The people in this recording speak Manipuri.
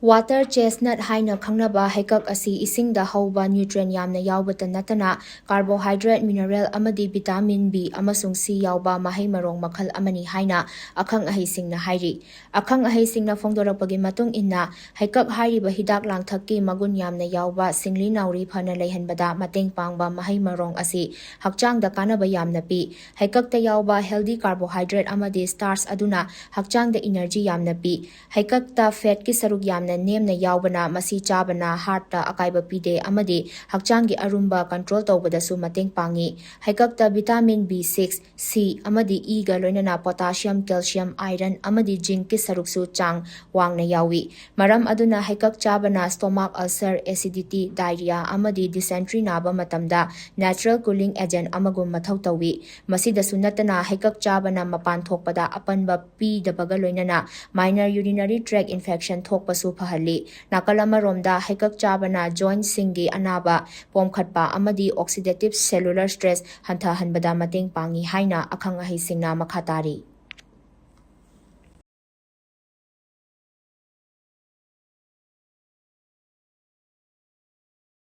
Water chestnut haina khangnaba Heikak asi isingda hauba nutrient yamna yaubata natana carbohydrate, mineral amadi vitamin B amasung C yauba mahai marong makhal amani haina akhang ahaisingna hairi. Akhang ahaisingna phongdorakpagi matung inna Heikak hairiba hidak langthakki magun yamna yauba singli nauri phana leihanbada mateng pangba mahai marong asi hakchangda kanaba yamna pi. Heikakta yauba healthy carbohydrate amadi starch aduna hakchangda energy yamna pi. Heikakta fat ki saruk yamna nemna yaubana masi chabana heartta akaiba pide amadi hakchanggi arumba control tawbadasu mateng pangi. Heikakta vitamin B6, C amadi E ga loinana potassium, calcium, iron amadi zinc ki saruksu chang wangna yawi. Maram aduna Heikak chabana stomach ulcer, acidity, diarrhea amadi dysentery naba matamda natural cooling agent amagum mathau tawi. Masidasu natana Heikak chabana mapan thokpada apanba pidabaga loinana minor urinary tract infection thokpasu pahali. Nakalamaromda Heikak chabana joint singi anaba pomkhatpa amadi oxidative cellular stress hanthahanbada mateng pangi haina akhang ahaisingna makhatari.